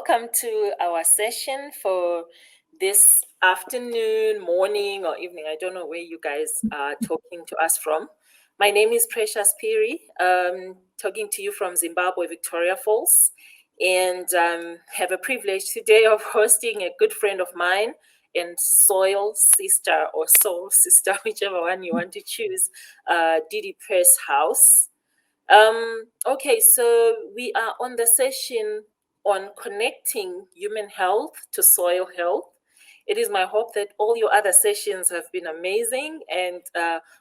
welcome to our session for this afternoon, morning, or evening. I don't know where you guys are talking to us from. My name is Precious Piri, talking to you from Zimbabwe, Victoria Falls, and have a privilege today of hosting a good friend of mine and soil sister or soul sister, whichever one you want to choose, Didi Pershouse. Okay, so we are on the session on connecting human health to soil health. It is my hope that all your other sessions have been amazing, and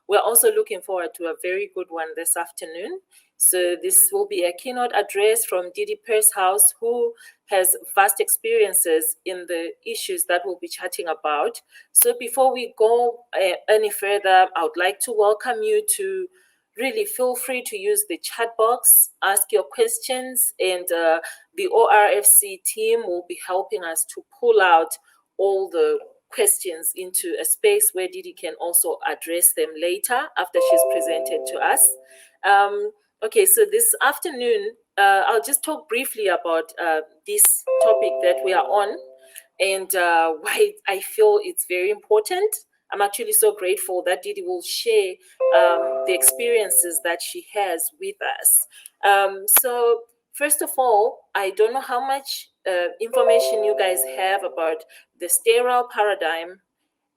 we're also looking forward to a very good one this afternoon. So this will be a keynote address from Didi Pershouse, who has vast experiences in the issues that we'll be chatting about. So before we go any further, I would like to welcome you to really feel free to use the chat box, ask your questions, and the ORFC team will be helping us to pull out all the questions into a space where Didi can also address them later after she's presented to us. Okay, so this afternoon, I'll just talk briefly about this topic that we are on and why I feel it's very important. I'm actually so grateful that Didi will share the experiences that she has with us. So first of all, I don't know how much information you guys have about the sterile paradigm,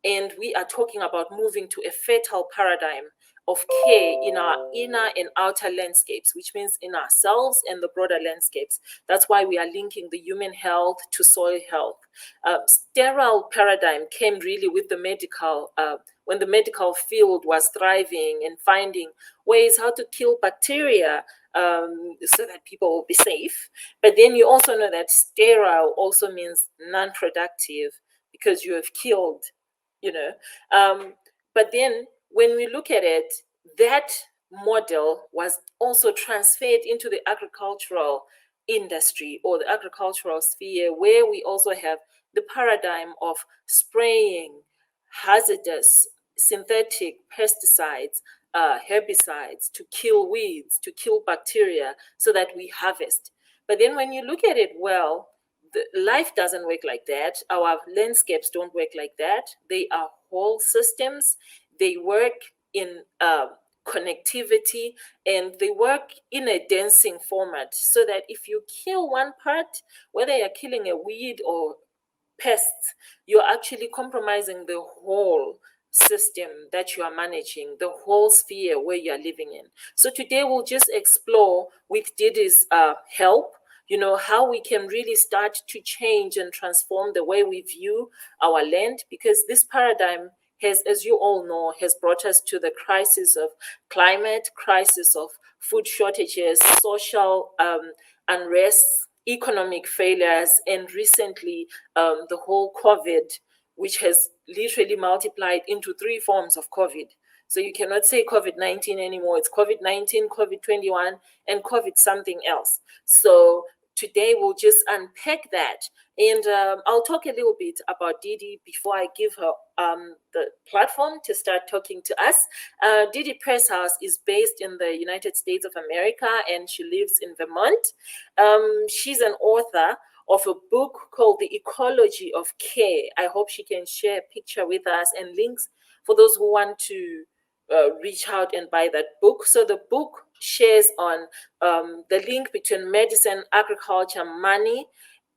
and we are talking about moving to a fertile paradigm of care in our inner and outer landscapes, which means in ourselves and the broader landscapes. That's why we are linking the human health to soil health. Sterile paradigm came really with the medical, when the medical field was thriving and finding ways how to kill bacteria so that people will be safe. But then you also know that sterile also means non-productive because you have killed, you know. But then when we look at it, that model was also transferred into the agricultural industry or the agricultural sphere, where we also have the paradigm of spraying hazardous synthetic pesticides, herbicides to kill weeds, to kill bacteria so that we harvest. But then when you look at it well, life doesn't work like that. Our landscapes don't work like that. They are whole systems. They work in connectivity, and they work in a dancing format so that if you kill one part, whether you're killing a weed or pests, you're actually compromising the whole system that you are managing, the whole sphere where you are living in. So today we'll just explore with Didi's help, how we can really start to change and transform the way we view our land, because this paradigm has, as you all know, has brought us to the crisis of climate, crisis of food shortages, social unrest, economic failures, and recently the whole COVID, which has literally multiplied into 3 forms of COVID. So you cannot say COVID-19 anymore. It's COVID-19, COVID-21, and COVID something else. So today we'll just unpack that. And I'll talk a little bit about Didi before I give her the platform to start talking to us. Didi Pershouse is based in the United States of America, and she lives in Vermont. She's an author of a book called The Ecology of Care. I hope she can share a picture with us and links for those who want to reach out and buy that book. So the book shares on the link between medicine, agriculture, money,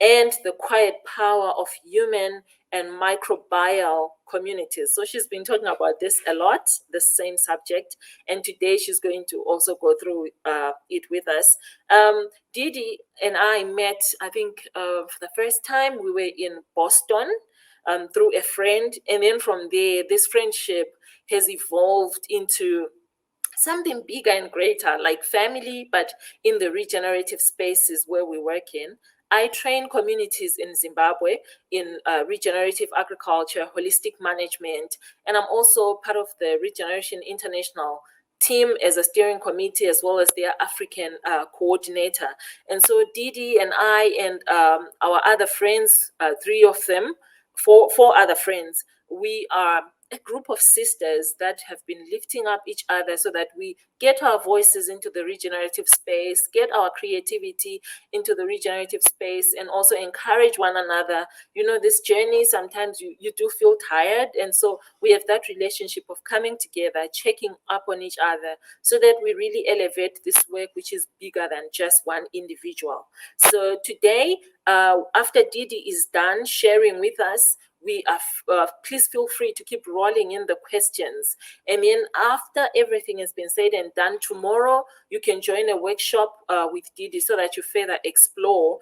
and the quiet power of human and microbial communities. So she's been talking about this a lot, the same subject, and today she's going to also go through it with us. Didi and I met, I think, for the first time we were in Boston through a friend, and then from there, this friendship has evolved into something bigger and greater, like family, but in the regenerative spaces where we work in. I train communities in Zimbabwe in regenerative agriculture, holistic management, and I'm also part of the Regeneration International team as a steering committee, as well as their African coordinator. And so Didi and I and our other friends, 3 of them, four other friends, we are a group of sisters that have been lifting up each other so that we get our voices into the regenerative space, get our creativity into the regenerative space, and also encourage one another. This journey, sometimes you do feel tired. And so we have that relationship of coming together, checking up on each other so that we really elevate this work, which is bigger than just one individual. So today, after Didi is done sharing with us, we are please feel free to keep rolling in the questions. And then after everything has been said and done, tomorrow you can join a workshop with Didi so that you further explore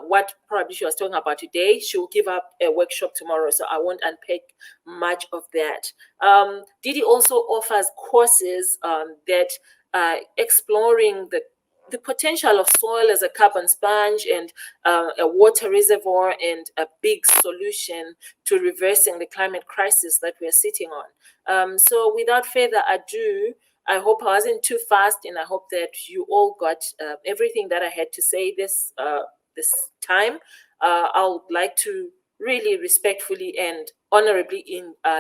what probably she was talking about today. She will give up a workshop tomorrow, so I won't unpack much of that. Didi also offers courses that exploring the potential of soil as a carbon sponge and a water reservoir and a big solution to reversing the climate crisis that we're sitting on. So without further ado, I hope I wasn't too fast, and I hope that you all got everything that I had to say this time. I would like to really respectfully and honorably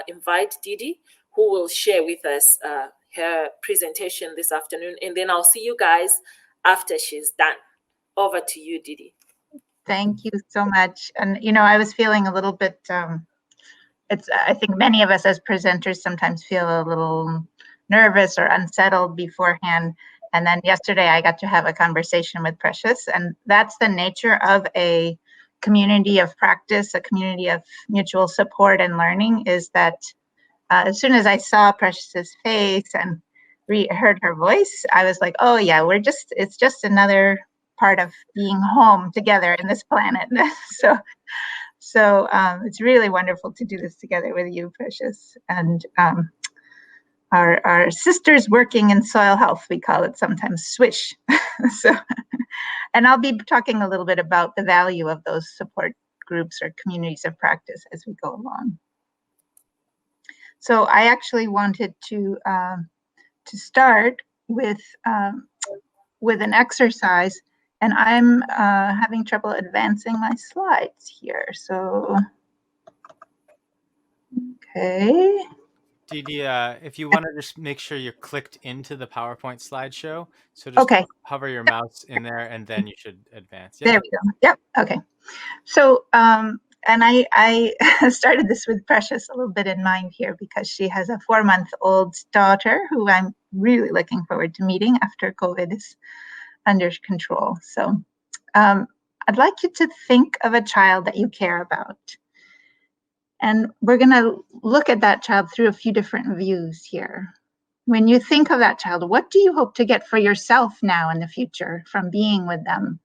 invite Didi, who will share with us her presentation this afternoon, and then I'll see you guys after she's done. Over to you, Didi. Thank you so much. And, I was feeling a little bit, I think many of us as presenters sometimes feel a little nervous or unsettled beforehand. And then yesterday I got to have a conversation with Precious, and that's the nature of a community of practice, a community of mutual support and learning, is that as soon as I saw Precious's face and heard her voice, I was like, oh yeah, it's just another part of being home together in this planet. So it's really wonderful to do this together with you, Precious, and our sisters working in soil health, we call it sometimes, SWISH. And I'll be talking a little bit about the value of those support groups or communities of practice as we go along. So I actually wanted to start with an exercise, and I'm having trouble advancing my slides here. So, okay. Didi, if you want to just make sure you're clicked into the PowerPoint slideshow. So just hover your mouse in there and then you should advance. Yep. There we go. Yep. Okay. So, and I started this with Precious a little bit in mind here because she has a 4-month-old daughter who I'm really looking forward to meeting after COVID is under control. So I'd like you to think of a child that you care about. And we're going to look at that child through a few different views here. When you think of that child, what do you hope to get for yourself now in the future from being with them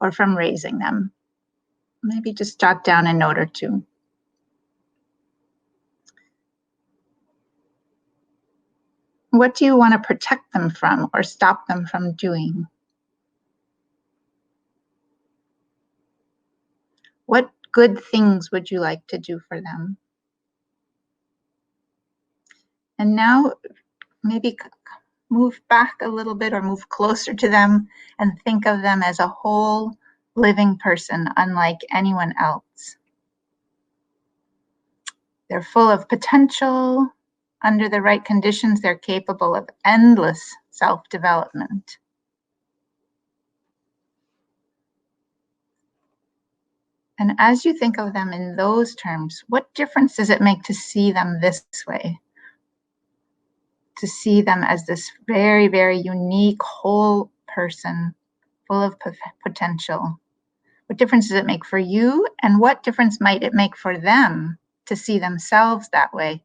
or from raising them? Maybe just jot down a note or two. What do you want to protect them from or stop them from doing? What good things would you like to do for them? And now maybe move back a little bit or move closer to them and think of them as a whole living person, unlike anyone else. They're full of potential. Under the right conditions, they're capable of endless self-development. And as you think of them in those terms, what difference does it make to see them this way? To see them as this very, very unique whole person full of potential. What difference does it make for you? And what difference might it make for them to see themselves that way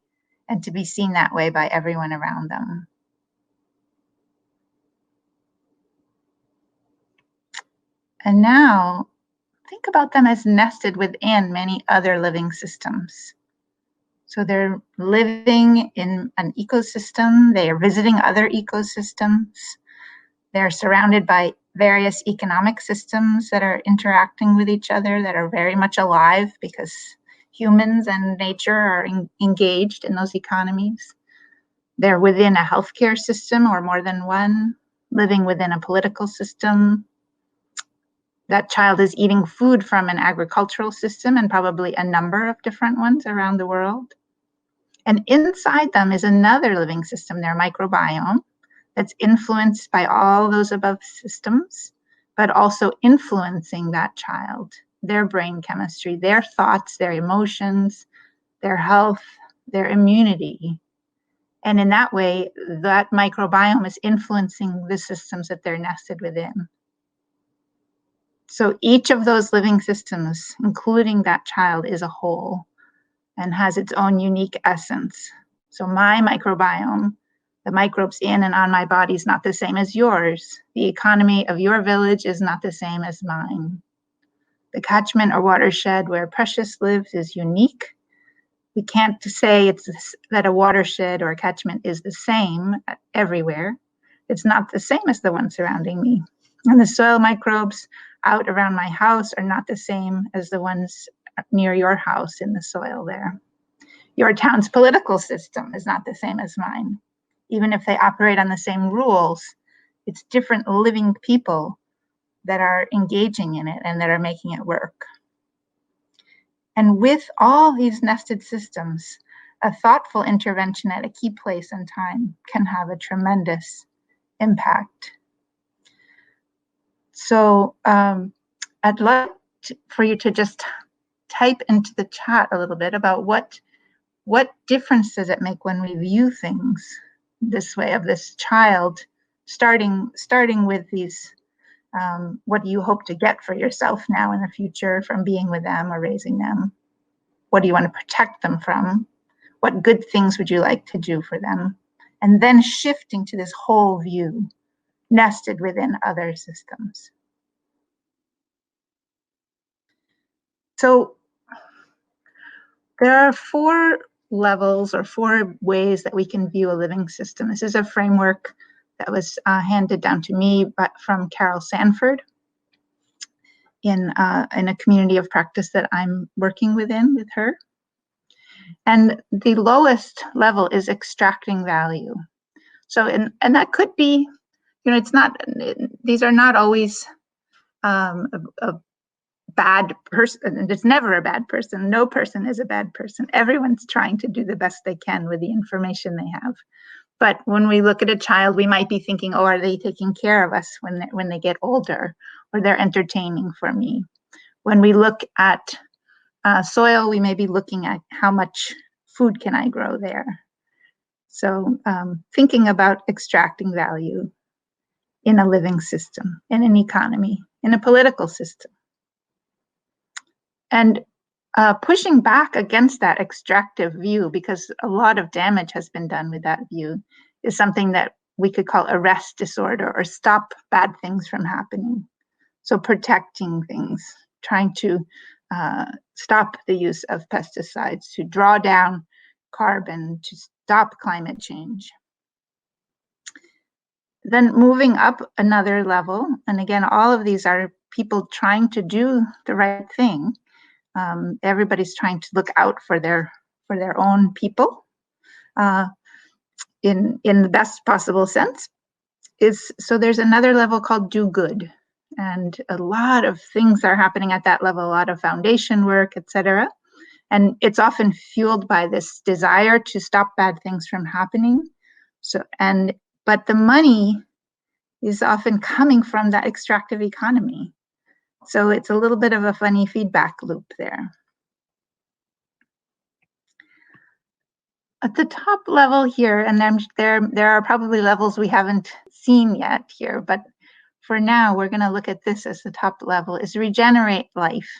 and to be seen that way by everyone around them? And now think about them as nested within many other living systems. So they're living in an ecosystem, they are visiting other ecosystems, they're surrounded by various economic systems that are interacting with each other, that are very much alive because humans and nature are engaged in those economies. They're within a healthcare system or more than one, living within a political system. That child is eating food from an agricultural system and probably a number of different ones around the world. And inside them is another living system, their microbiome, that's influenced by all those above systems, but also influencing that child, their brain chemistry, their thoughts, their emotions, their health, their immunity. And in that way, that microbiome is influencing the systems that they're nested within. So each of those living systems, including that child, is a whole and has its own unique essence. So my microbiome, the microbes in and on my body, is not the same as yours. The economy of your village is not the same as mine. The catchment or watershed where Precious lives is unique. We can't say that a watershed or a catchment is the same everywhere. It's not the same as the one surrounding me. And the soil microbes out around my house are not the same as the ones near your house in the soil there. Your town's political system is not the same as mine. Even if they operate on the same rules, it's different living people that are engaging in it and that are making it work. And with all these nested systems, a thoughtful intervention at a key place and time can have a tremendous impact. So I'd like for you to just type into the chat a little bit about what difference does it make when we view things this way, of this child starting with these, what do you hope to get for yourself now in the future from being with them or raising them? What do you want to protect them from? What good things would you like to do for them? And then shifting to this whole view nested within other systems. So there are 4 levels or 4 ways that we can view a living system. This is a framework that was handed down to me from Carol Sanford in a community of practice that I'm working with her. And the lowest level is extracting value. So, and that could be, it's not, these are not always a bad person. It's never a bad person. No person is a bad person. Everyone's trying to do the best they can with the information they have. But when we look at a child, we might be thinking, oh, are they taking care of us when they get older, or they're entertaining for me? When we look at soil, we may be looking at how much food can I grow there. So thinking about extracting value in a living system, in an economy, in a political system. And pushing back against that extractive view, because a lot of damage has been done with that view, is something that we could call arrest disorder, or stop bad things from happening. So protecting things, trying to stop the use of pesticides, to draw down carbon, to stop climate change. Then moving up another level, and again, all of these are people trying to do the right thing. Everybody's trying to look out for their own people in the best possible sense. So there's another level called do good, and a lot of things are happening at that level, a lot of foundation work, etc. And it's often fueled by this desire to stop bad things from happening. But the money is often coming from that extractive economy. So it's a little bit of a funny feedback loop there. At the top level here, and there are probably levels we haven't seen yet here, but for now, we're going to look at this as the top level, is regenerate life.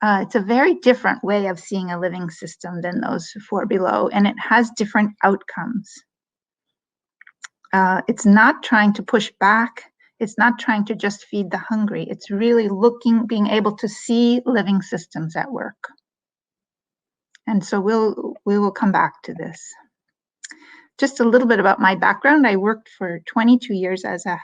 It's a very different way of seeing a living system than those 4 below, and it has different outcomes. It's not trying to push back. It's not trying to just feed the hungry. It's really being able to see living systems at work. And so we will come back to this. Just a little bit about my background. I worked for 22 years as a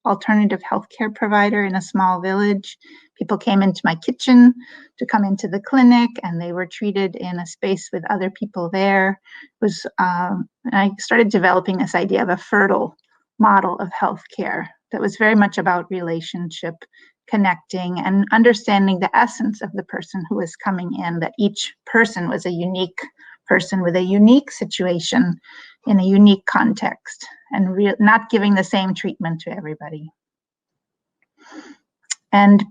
alternative healthcare provider in a small village. People came into my kitchen to come into the clinic, and they were treated in a space with other people there. I started developing this idea of a fertile model of healthcare that was very much about relationship, connecting, and understanding the essence of the person who was coming in, that each person was a unique person with a unique situation in a unique context, and not giving the same treatment to everybody. And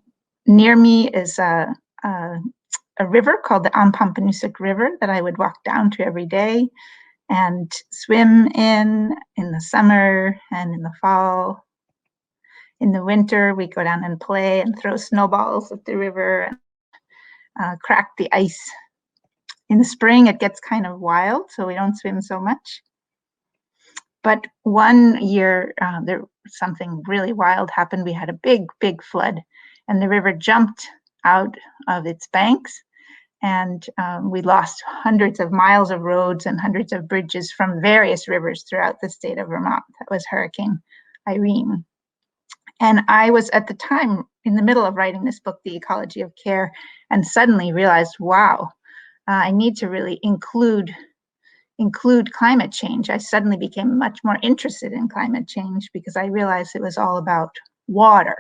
near me is a river called the Ampampinusik River that I would walk down to every day and swim in the summer and in the fall. In the winter, we go down and play and throw snowballs at the river and crack the ice. In the spring, it gets kind of wild, so we don't swim so much. But one year, something really wild happened. We had a big, big flood, and the river jumped out of its banks, and we lost hundreds of miles of roads and hundreds of bridges from various rivers throughout the state of Vermont. That was Hurricane Irene. And I was at the time in the middle of writing this book, The Ecology of Care, and suddenly realized, wow, I need to really include climate change. I suddenly became much more interested in climate change because I realized it was all about water.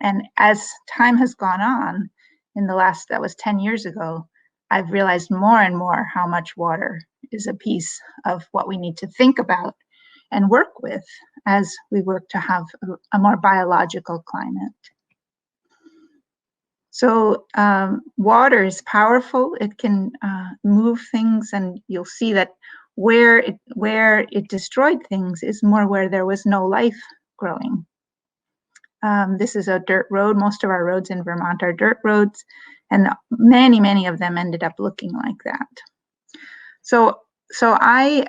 And as time has gone on, that was 10 years ago, I've realized more and more how much water is a piece of what we need to think about and work with as we work to have a more biological climate. So water is powerful. It can move things, and you'll see that where it destroyed things is more where there was no life growing. This is a dirt road. Most of our roads in Vermont are dirt roads, and many, many of them ended up looking like that. So I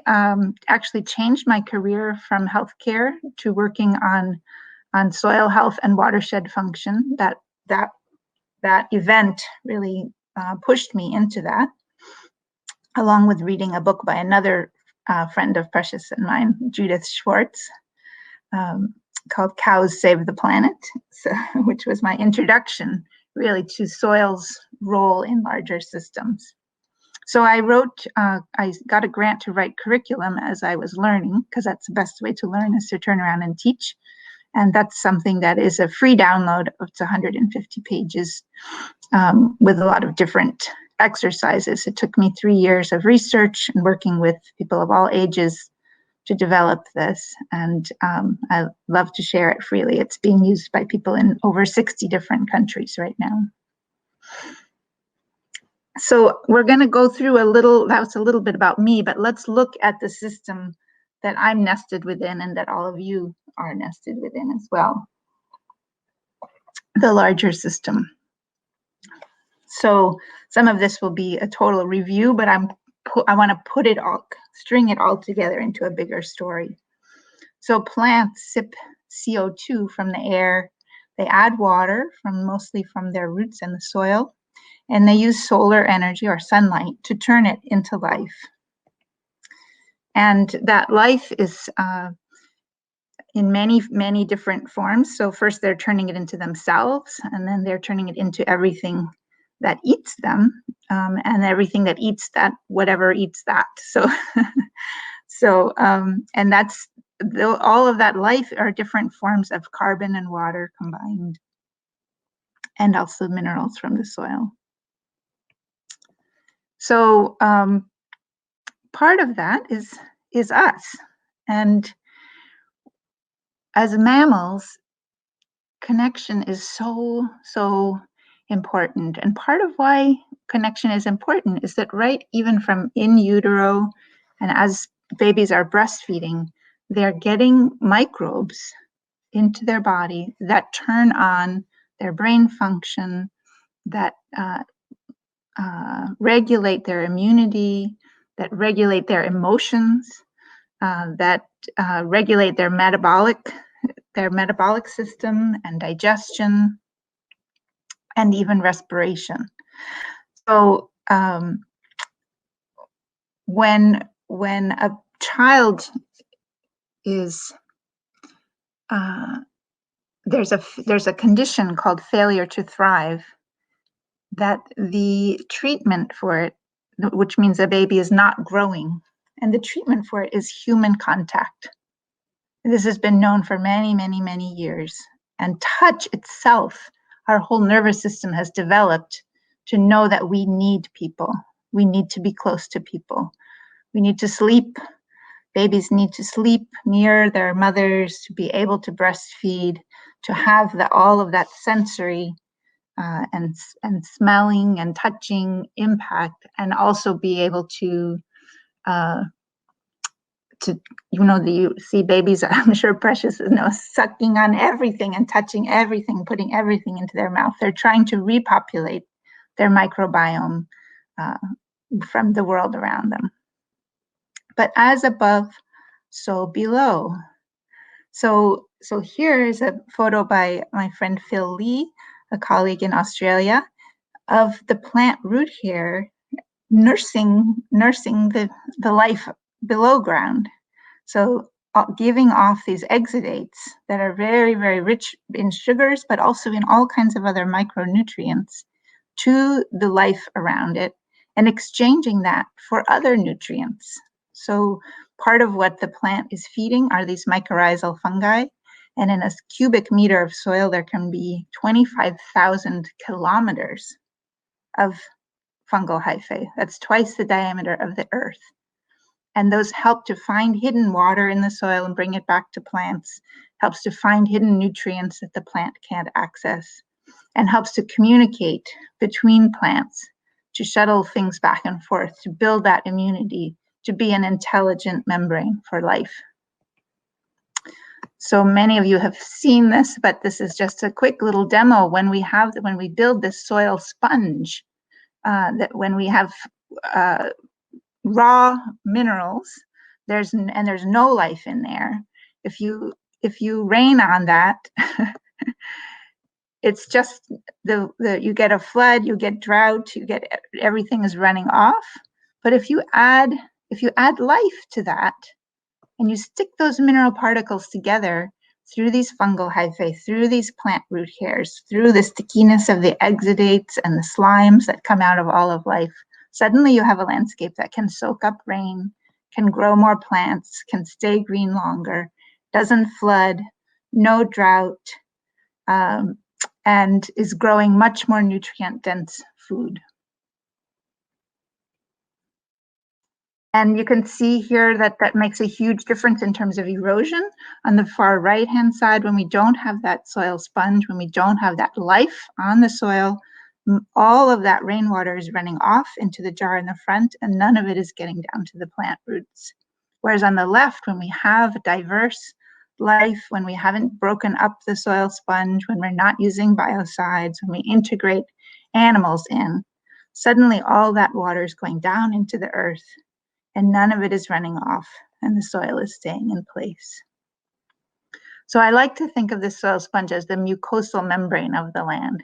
actually changed my career from healthcare to working on soil health and watershed function. That event really pushed me into that, along with reading a book by another friend of Precious and mine, Judith Schwartz, called Cows Save the Planet, which was my introduction really to soil's role in larger systems. So I got a grant to write curriculum as I was learning, because that's the best way to learn, is to turn around and teach. And that's something that is a free download. It's 150 pages with a lot of different exercises. It took me 3 years of research and working with people of all ages to develop this. And I love to share it freely. It's being used by people in over 60 different countries right now. So we're going to go through that was a little bit about me, but let's look at the system that I'm nested within and that all of you are nested within as well. The larger system. So some of this will be a total review, but I want to string it all together into a bigger story. So plants sip CO2 from the air. They add water mostly from their roots and the soil, and they use solar energy or sunlight to turn it into life. And that life is in many, many different forms. So first they're turning it into themselves, and then they're turning it into everything that eats them, and everything that eats that, whatever eats that. And that's all of that life are different forms of carbon and water combined, and also minerals from the soil. So part of that is us. And as mammals, connection is so important. And part of why connection is important is that right even from in utero and as babies are breastfeeding, they're getting microbes into their body that turn on their brain function, that regulate their immunity, that regulate their emotions, that regulate their metabolic system and digestion, and even respiration. So when a child is there's a condition called failure to thrive, that the treatment for it, which means a baby is not growing, and the treatment for it is human contact. This has been known for many, many, many years. And touch itself, our whole nervous system has developed to know that we need people. we need to be close to people. We need to sleep. Babies need to sleep near their mothers to be able to breastfeed, to have all of that sensory and smelling and touching impact, and also be able to you see babies, I'm sure Precious knows, sucking on everything and touching everything, putting everything into their mouth. They're trying to repopulate their microbiome from the world around them. But as above, so below. So here is a photo by my friend Phil Lee, a colleague in Australia, of the plant root hair nursing the life below ground. So giving off these exudates that are very, very rich in sugars, but also in all kinds of other micronutrients to the life around it, and exchanging that for other nutrients. So part of what the plant is feeding are these mycorrhizal fungi. And in a cubic meter of soil, there can be 25,000 kilometers of fungal hyphae. That's twice the diameter of the earth. And those help to find hidden water in the soil and bring it back to plants, helps to find hidden nutrients that the plant can't access, and helps to communicate between plants, to shuttle things back and forth, to build that immunity, to be an intelligent membrane for life. So many of you have seen this, but this is just a quick little demo. When we build this soil sponge, that when we have raw minerals, there's no life in there. If you rain on that, it's just you get a flood, you get drought, everything is running off. But if you add life to that, and you stick those mineral particles together through these fungal hyphae, through these plant root hairs, through the stickiness of the exudates and the slimes that come out of all of life, suddenly you have a landscape that can soak up rain, can grow more plants, can stay green longer, doesn't flood, no drought, and is growing much more nutrient-dense food. And you can see here that makes a huge difference in terms of erosion. On the far right-hand side, when we don't have that soil sponge, when we don't have that life on the soil, all of that rainwater is running off into the jar in the front, and none of it is getting down to the plant roots. Whereas on the left, when we have diverse life, when we haven't broken up the soil sponge, when we're not using biocides, when we integrate animals in, suddenly all that water is going down into the earth, and none of it is running off, and the soil is staying in place. So I like to think of the soil sponge as the mucosal membrane of the land.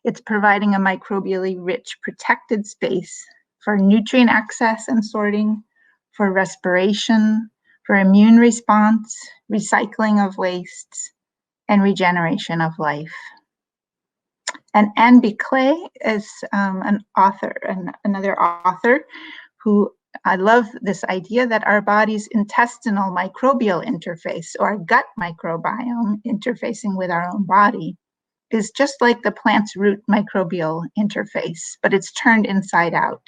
It's providing a microbially rich, protected space for nutrient access and sorting, for respiration, for immune response, recycling of wastes, and regeneration of life. And Anne B. Clay is another author who I love this idea that our body's intestinal microbial interface, or gut microbiome interfacing with our own body, is just like the plant's root microbial interface, but it's turned inside out.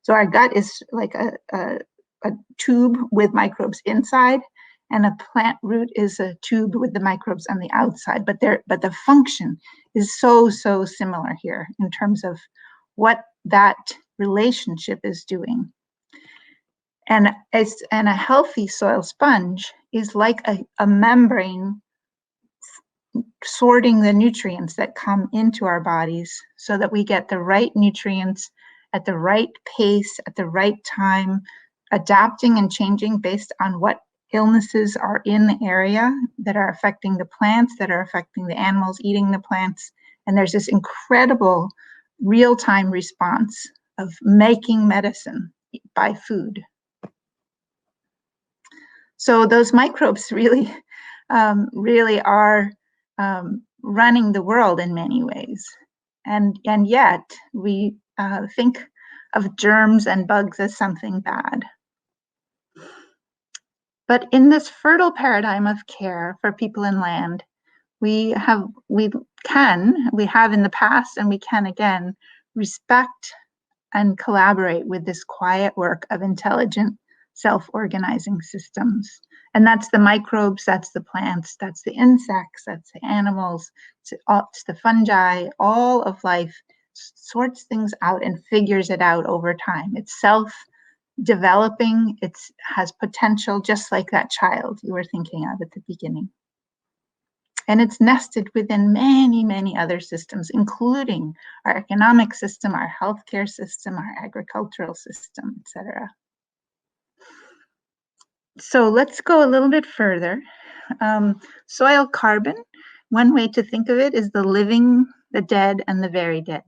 So our gut is like a tube with microbes inside, and a plant root is a tube with the microbes on the outside. But the function is so similar here in terms of what that relationship is doing. And a healthy soil sponge is like a membrane sorting the nutrients that come into our bodies so that we get the right nutrients at the right pace, at the right time, adapting and changing based on what illnesses are in the area that are affecting the plants, that are affecting the animals eating the plants. And there's this incredible real-time response of making medicine by food. So those microbes really are running the world in many ways. And yet we think of germs and bugs as something bad. But in this fertile paradigm of care for people and land, we have in the past, and we can again, respect and collaborate with this quiet work of intelligent self-organizing systems. And that's the microbes, that's the plants, that's the insects, that's the animals, it's the fungi. All of life sorts things out and figures it out over time. It's self-developing, it has potential, just like that child you were thinking of at the beginning. And it's nested within many, many other systems, including our economic system, our healthcare system, our agricultural system, etc. So let's go a little bit further. Soil carbon, one way to think of it is the living, the dead, and the very dead.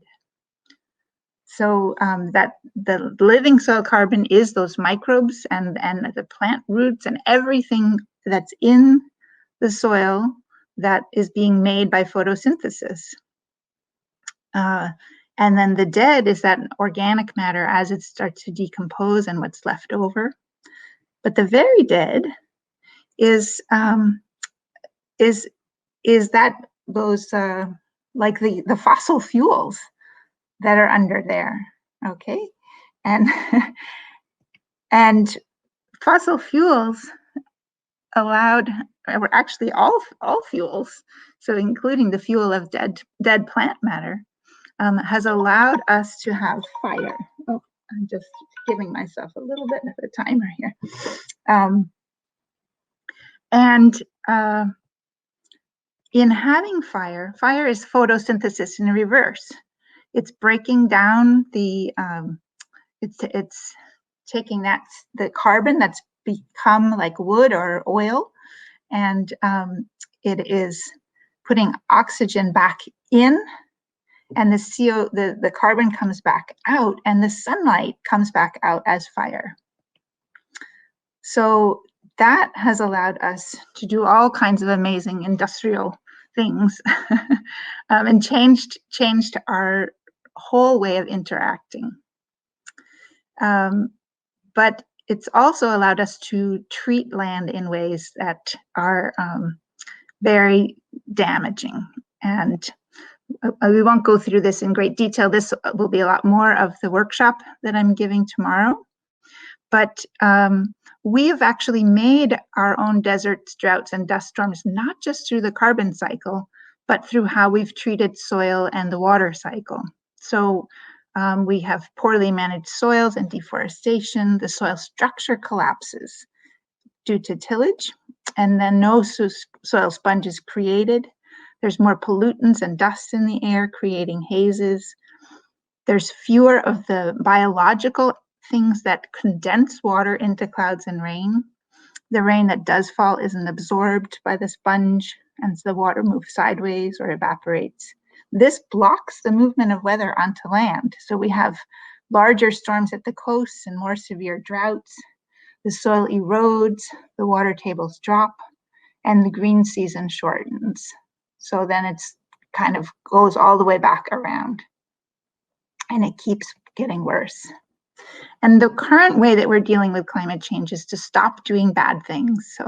So that the living soil carbon is those microbes and the plant roots and everything that's in the soil that is being made by photosynthesis. And then the dead is that organic matter as it starts to decompose and what's left over. But the very dead is that those like the fossil fuels that are under there, okay? And and fossil fuels were actually all fuels, so including the fuel of dead plant matter, has allowed us to have fire. Oh, I'm just giving myself a little bit of a timer here. In having fire is photosynthesis in reverse. It's breaking down the, it's taking the carbon that's become like wood or oil, and it is putting oxygen back in, and the carbon comes back out, and the sunlight comes back out as fire. So that has allowed us to do all kinds of amazing industrial things and changed our whole way of interacting. But it's also allowed us to treat land in ways that are very damaging. And we won't go through this in great detail. This will be a lot more of the workshop that I'm giving tomorrow. But we have actually made our own deserts, droughts, and dust storms, not just through the carbon cycle, but through how we've treated soil and the water cycle. So we have poorly managed soils and deforestation. The soil structure collapses due to tillage, and then no soil sponge is created. There's more pollutants and dust in the air, creating hazes. There's fewer of the biological things that condense water into clouds and rain. The rain that does fall isn't absorbed by the sponge, and so the water moves sideways or evaporates. This blocks the movement of weather onto land. So we have larger storms at the coasts and more severe droughts. The soil erodes, the water tables drop, and the green season shortens. So then it's kind of goes all the way back around, and it keeps getting worse. And the current way that we're dealing with climate change is to stop doing bad things.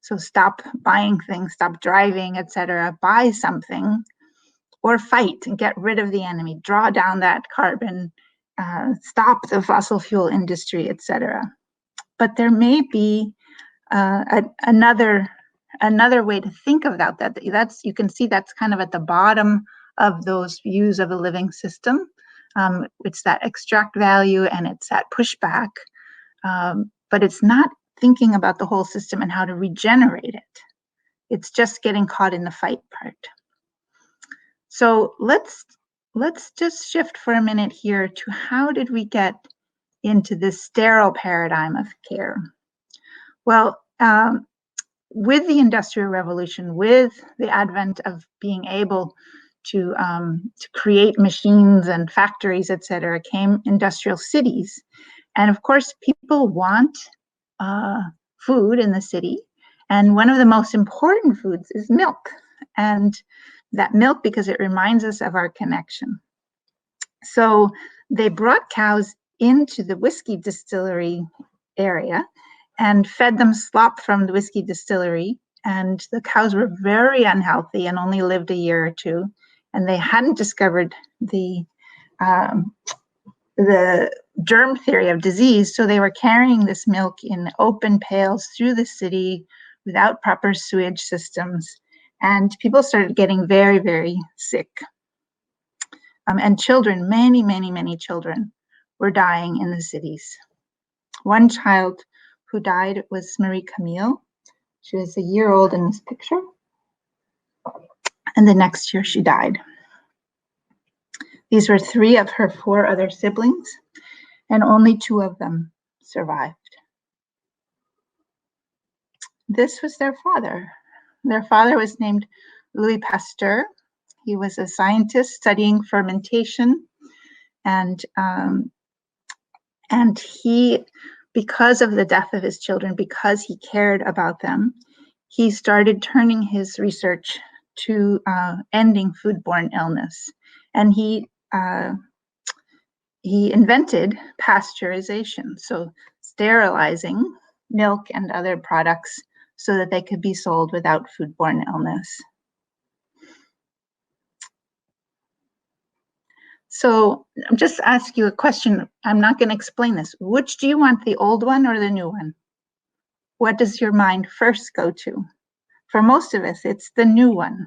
So stop buying things, stop driving, etc. Buy something, or fight and get rid of the enemy, draw down that carbon, stop the fossil fuel industry, etc. But there may be another way to think about that. You can see that's kind of at the bottom of those views of a living system. It's that extract value and it's that pushback, but it's not thinking about the whole system and how to regenerate it. It's just getting caught in the fight part. So let's just shift for a minute here to how did we get into this sterile paradigm of care? Well, with the Industrial Revolution, with the advent of being able to create machines and factories, etc., came industrial cities. And of course, people want food in the city. And one of the most important foods is milk. And that milk, because it reminds us of our connection. So they brought cows into the whiskey distillery area and fed them slop from the whiskey distillery. And the cows were very unhealthy and only lived a year or two. And they hadn't discovered the the germ theory of disease. So they were carrying this milk in open pails through the city without proper sewage systems. And people started getting very, very sick. And children, many children were dying in the cities. One child who died was Marie Camille. She was a year old in this picture. And the next year she died. These were 3 of her 4 other siblings, and only 2 of them survived. This was their father. Their father was named Louis Pasteur. He was a scientist studying fermentation, and he, because of the death of his children, because he cared about them, he started turning his research to ending foodborne illness. And he invented pasteurization, so sterilizing milk and other products so that they could be sold without foodborne illness. So I'll just ask you a question. I'm not going to explain this. Which do you want, the old one or the new one? What does your mind first go to? For most of us, it's the new one.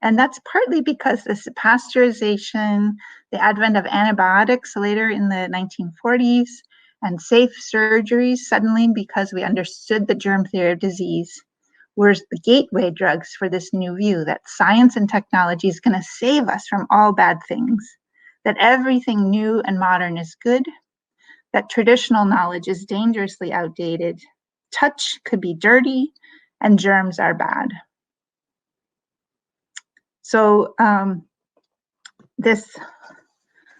And that's partly because this pasteurization, the advent of antibiotics later in the 1940s, and safe surgeries suddenly, because we understood the germ theory of disease, were the gateway drugs for this new view that science and technology is going to save us from all bad things, that everything new and modern is good, that traditional knowledge is dangerously outdated, touch could be dirty, and germs are bad. So this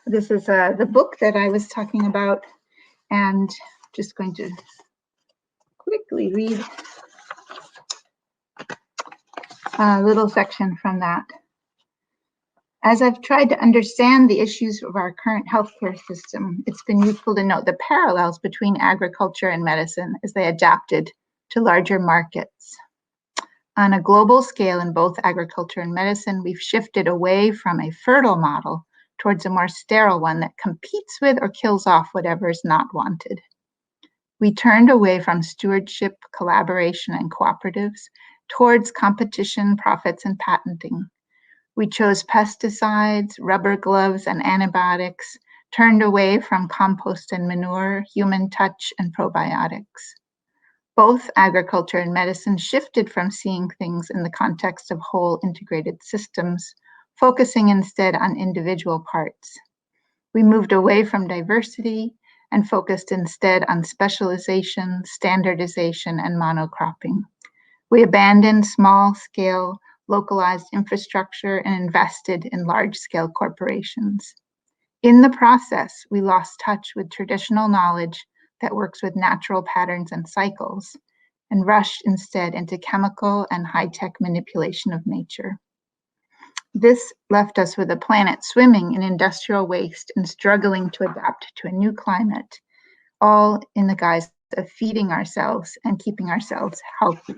is the book that I was talking about, and just going to quickly read a little section from that. As I've tried to understand the issues of our current healthcare system, it's been useful to note the parallels between agriculture and medicine as they adapted to larger markets. On a global scale in both agriculture and medicine, we've shifted away from a fertile model towards a more sterile one that competes with or kills off whatever is not wanted. We turned away from stewardship, collaboration, and cooperatives towards competition, profits, and patenting. We chose pesticides, rubber gloves, and antibiotics, turned away from compost and manure, human touch, and probiotics. Both agriculture and medicine shifted from seeing things in the context of whole integrated systems, focusing instead on individual parts. We moved away from diversity and focused instead on specialization, standardization, and monocropping. We abandoned small-scale, localized infrastructure and invested in large-scale corporations. In the process, we lost touch with traditional knowledge that works with natural patterns and cycles, and rushed instead into chemical and high-tech manipulation of nature. This left us with a planet swimming in industrial waste and struggling to adapt to a new climate, all in the guise of feeding ourselves and keeping ourselves healthy.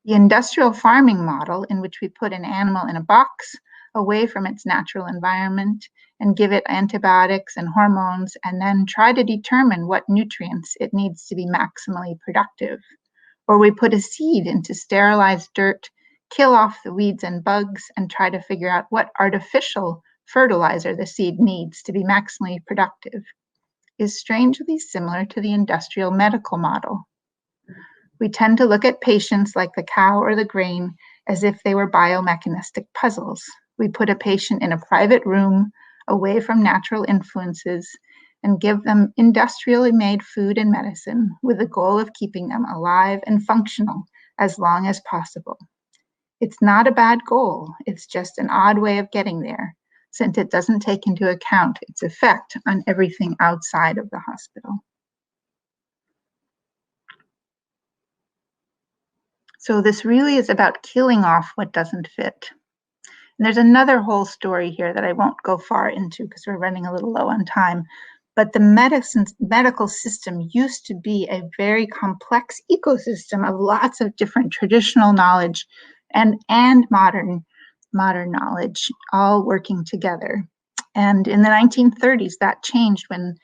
The industrial farming model, in which we put an animal in a box away from its natural environment and give it antibiotics and hormones, and then try to determine what nutrients it needs to be maximally productive. Or we put a seed into sterilized dirt, kill off the weeds and bugs, and try to figure out what artificial fertilizer the seed needs to be maximally productive, is strangely similar to the industrial medical model. We tend to look at patients like the cow or the grain as if they were biomechanistic puzzles. We put a patient in a private room away from natural influences and give them industrially made food and medicine with the goal of keeping them alive and functional as long as possible. It's not a bad goal, it's just an odd way of getting there, since it doesn't take into account its effect on everything outside of the hospital. So this really is about killing off what doesn't fit. And there's another whole story here that I won't go far into because we're running a little low on time. But the medical system used to be a very complex ecosystem of lots of different traditional knowledge and modern knowledge all working together. And in the 1930s, that changed when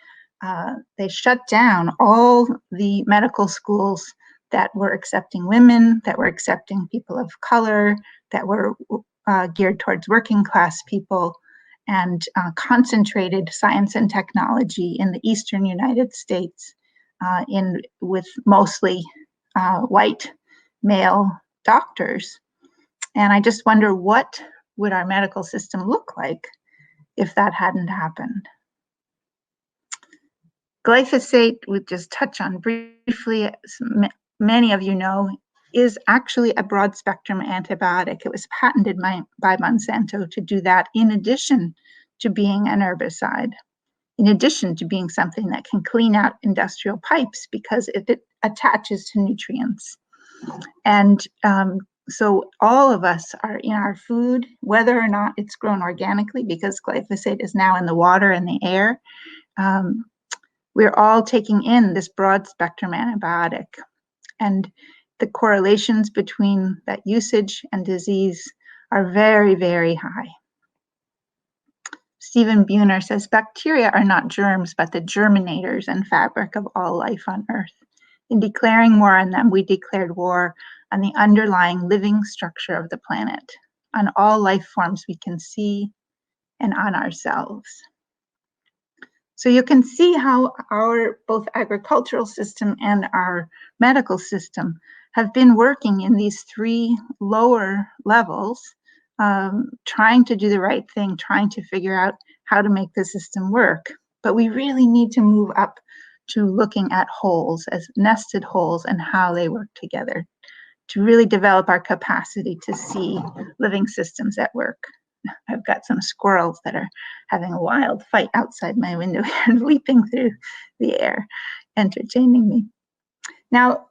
they shut down all the medical schools that were accepting women, that were accepting people of color, that were geared towards working class people, and concentrated science and technology in the eastern United States with mostly white male doctors. And I just wonder, what would our medical system look like if that hadn't happened? Glyphosate, we just touch on briefly, many of you know, is actually a broad spectrum antibiotic. It was patented by Monsanto to do that, in addition to being an herbicide, in addition to being something that can clean out industrial pipes because it attaches to nutrients. And so all of us are in our food, whether or not it's grown organically, because glyphosate is now in the water and the air. We're all taking in this broad spectrum antibiotic, and the correlations between that usage and disease are very, very high. Stephen Buhner says, bacteria are not germs, but the germinators and fabric of all life on Earth. In declaring war on them, we declared war on the underlying living structure of the planet, on all life forms we can see, and on ourselves. So you can see how our both agricultural system and our medical system have been working in these three lower levels, trying to do the right thing, trying to figure out how to make the system work. But we really need to move up to looking at wholes as nested wholes and how they work together to really develop our capacity to see living systems at work. I've got some squirrels that are having a wild fight outside my window and leaping through the air, entertaining me. Now,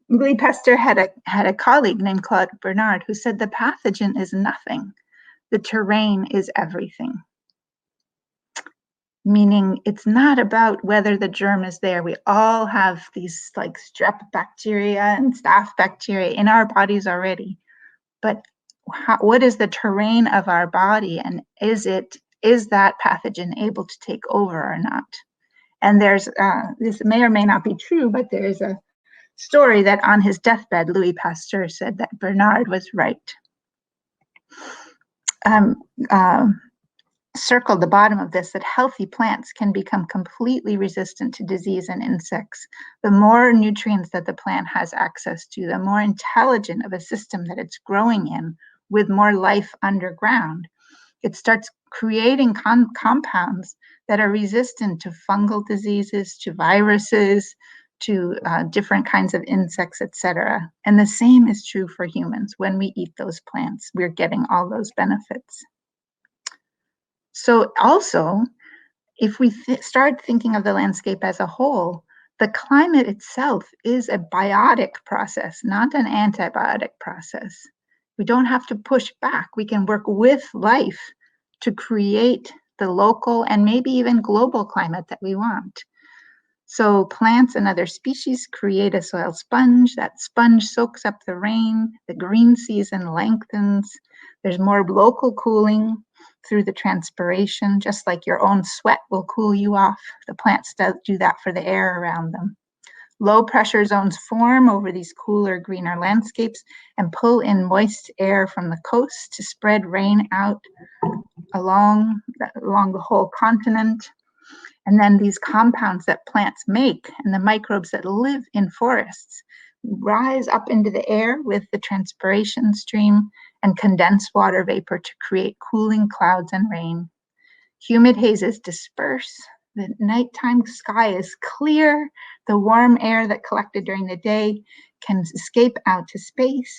Louis Pasteur had a colleague named Claude Bernard who said the pathogen is nothing, the terrain is everything. Meaning it's not about whether the germ is there. We all have these like strep bacteria and staph bacteria in our bodies already, but what is the terrain of our body, and is that pathogen able to take over or not? And there's this may or may not be true, but there's a story that on his deathbed, Louis Pasteur said that Bernard was right. Circled the bottom of this, that healthy plants can become completely resistant to disease and insects. The more nutrients that the plant has access to, the more intelligent of a system that it's growing in, with more life underground, it starts creating compounds that are resistant to fungal diseases, to viruses, to different kinds of insects, etc. And the same is true for humans. When we eat those plants, we're getting all those benefits. So also, if we start thinking of the landscape as a whole, the climate itself is a biotic process, not an antibiotic process. We don't have to push back. We can work with life to create the local and maybe even global climate that we want. So plants and other species create a soil sponge. That sponge soaks up the rain. The green season lengthens. There's more local cooling through the transpiration, just like your own sweat will cool you off. The plants do that for the air around them. Low pressure zones form over these cooler, greener landscapes and pull in moist air from the coast to spread rain out along the whole continent. And then these compounds that plants make and the microbes that live in forests rise up into the air with the transpiration stream and condense water vapor to create cooling clouds and rain. Humid hazes disperse. The nighttime sky is clear. The warm air that collected during the day can escape out to space.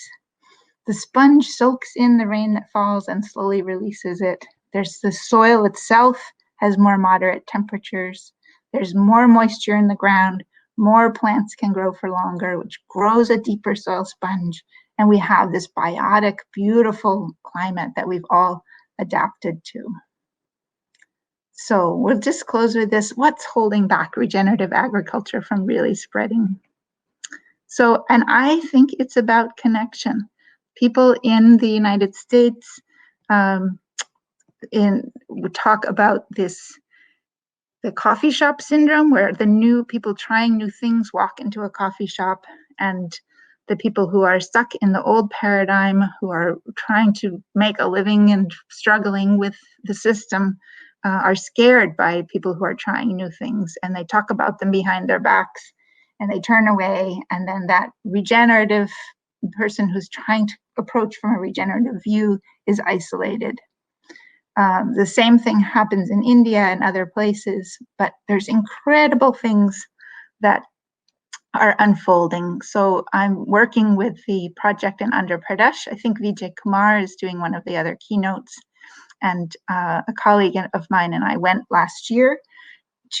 The sponge soaks in the rain that falls and slowly releases it. There's the soil itself has more moderate temperatures. There's more moisture in the ground. More plants can grow for longer, which grows a deeper soil sponge. And we have this biotic, beautiful climate that we've all adapted to. So we'll just close with this. What's holding back regenerative agriculture from really spreading? So, and I think it's about connection. People in the United States we talk about the coffee shop syndrome, where the new people trying new things walk into a coffee shop, and the people who are stuck in the old paradigm, who are trying to make a living and struggling with the system, are scared by people who are trying new things, and they talk about them behind their backs, and they turn away, and then that regenerative person who's trying to approach from a regenerative view is isolated. The same thing happens in India and other places, but there's incredible things that are unfolding. So I'm working with the project in Andhra Pradesh. I think Vijay Kumar is doing one of the other keynotes, and a colleague of mine and I went last year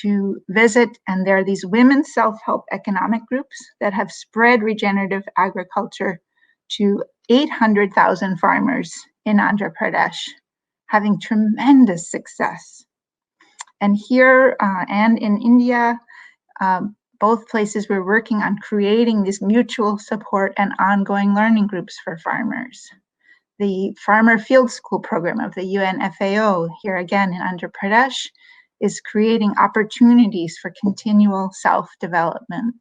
to visit, and there are these women's self-help economic groups that have spread regenerative agriculture to 800,000 farmers in Andhra Pradesh, having tremendous success. And here and in India, both places we're working on creating this mutual support and ongoing learning groups for farmers. The Farmer Field School program of the UN FAO, here again in Andhra Pradesh, is creating opportunities for continual self-development,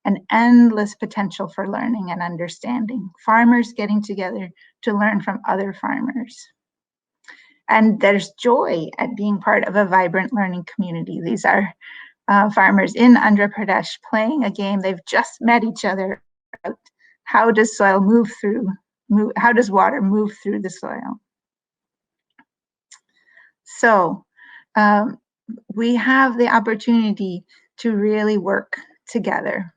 an endless potential for learning and understanding, farmers getting together to learn from other farmers. And there's joy at being part of a vibrant learning community. These are farmers in Andhra Pradesh playing a game. They've just met each other. How does soil how does water move through the soil? So we have the opportunity to really work together.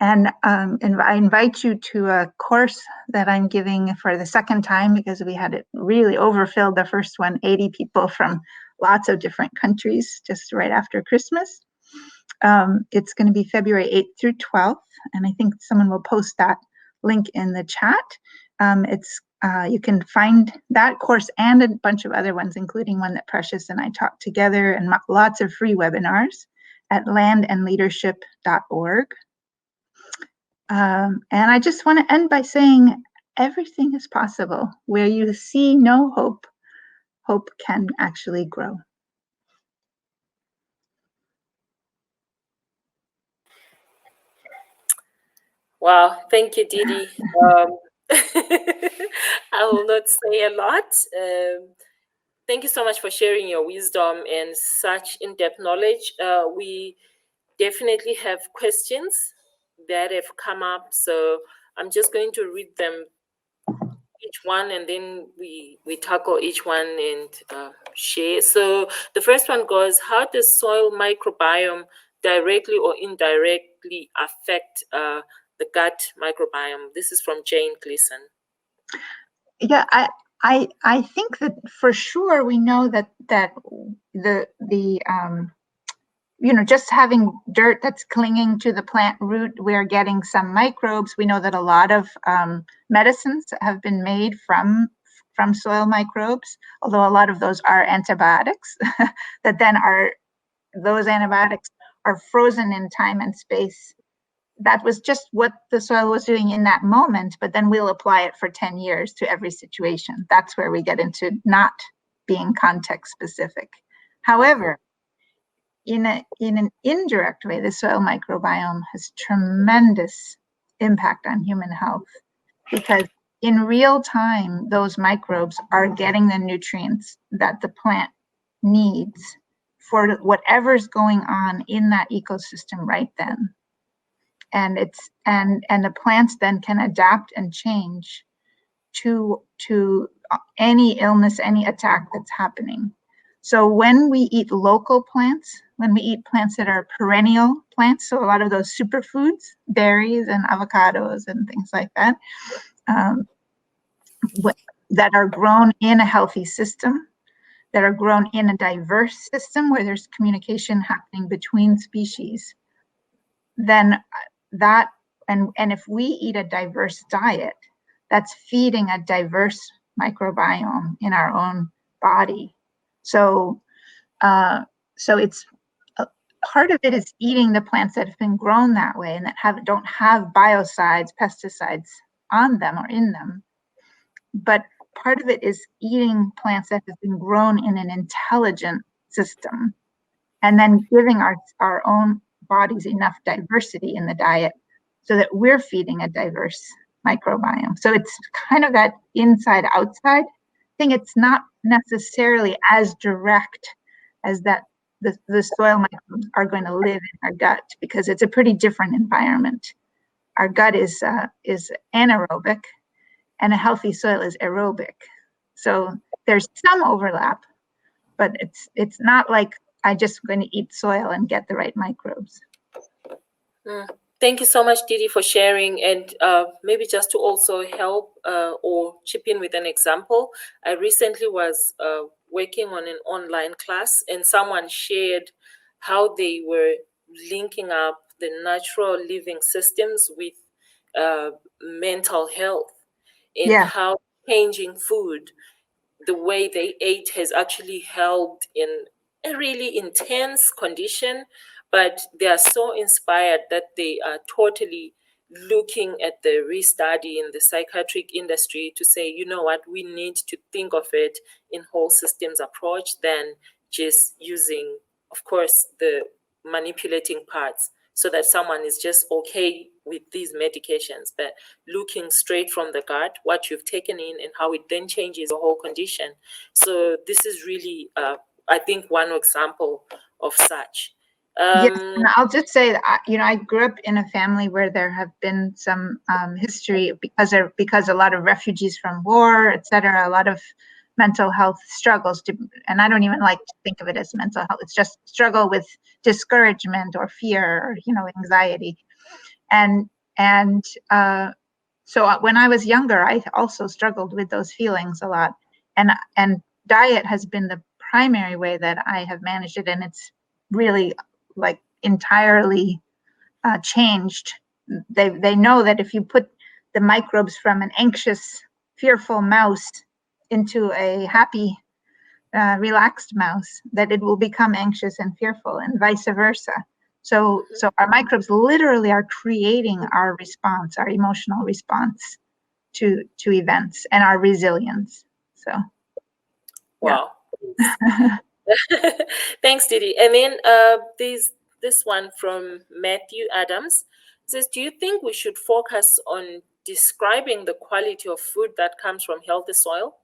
And I invite you to a course that I'm giving for the second time, because we had it really overfilled the first one, 80 people from lots of different countries just right after Christmas. It's going to be February 8th through 12th, and I think someone will post that link in the chat. You can find that course and a bunch of other ones, including one that Precious and I taught together, and lots of free webinars at landandleadership.org. And I just want to end by saying everything is possible. Where you see no hope, hope can actually grow. Wow, thank you, Didi. I will not say a lot. Thank you so much for sharing your wisdom and such in-depth knowledge. We definitely have questions that have come up, so I'm just going to read them each one, and then we tackle each one and share. So the first one goes, how does soil microbiome directly or indirectly affect the gut microbiome? This is from Jane Gleason. Yeah, I think that for sure we know that just having dirt that's clinging to the plant root, we're getting some microbes. We know that a lot of medicines have been made from soil microbes, although a lot of those are antibiotics that then those antibiotics are frozen in time and space. That was just what the soil was doing in that moment, but then we'll apply it for 10 years to every situation. That's where we get into not being context specific. However, in an indirect way, the soil microbiome has tremendous impact on human health, because in real time, those microbes are getting the nutrients that the plant needs for whatever's going on in that ecosystem right then. And the plants then can adapt and change to any illness, any attack that's happening. So when we eat local plants, when we eat plants that are perennial plants, so a lot of those superfoods, berries and avocados and things like that, that are grown in a healthy system, that are grown in a diverse system where there's communication happening between species, then that, and if we eat a diverse diet, that's feeding a diverse microbiome in our own body. So it's part of it is eating the plants that have been grown that way and that don't have biocides, pesticides on them or in them. But part of it is eating plants that have been grown in an intelligent system, and then giving our own bodies enough diversity in the diet so that we're feeding a diverse microbiome. So it's kind of that inside outside thing. It's not necessarily as direct as that the soil microbes are going to live in our gut, because it's a pretty different environment. Our gut is anaerobic, and a healthy soil is aerobic. So there's some overlap, but it's not like I'm just going to eat soil and get the right microbes. Thank you so much, Didi, for sharing. And maybe just to also help or chip in with an example, I recently was working on an online class, and someone shared how they were linking up the natural living systems with mental health, and how changing food, the way they ate, has actually helped in a really intense condition, but they are so inspired that they are totally looking at the restudy in the psychiatric industry to say, you know what, we need to think of it in whole systems approach than just using, of course, the manipulating parts, so that someone is just okay with these medications, but looking straight from the gut, what you've taken in and how it then changes the whole condition. So this is really, I think, one example of such. Yes, and I'll just say that I grew up in a family where there have been some history because a lot of refugees from war, et cetera, a lot of mental health struggles, and I don't even like to think of it as mental health. It's just struggle with discouragement or fear or anxiety, and so when I was younger, I also struggled with those feelings a lot, and diet has been the primary way that I have managed it, and it's really like entirely changed. They know that if you put the microbes from an anxious, fearful mouse into a happy, relaxed mouse, that it will become anxious and fearful, and vice versa. So our microbes literally are creating our response, our emotional response to events, and our resilience. So, wow. Thanks, Didi. And then this one from Matthew Adams says, do you think we should focus on describing the quality of food that comes from healthy soil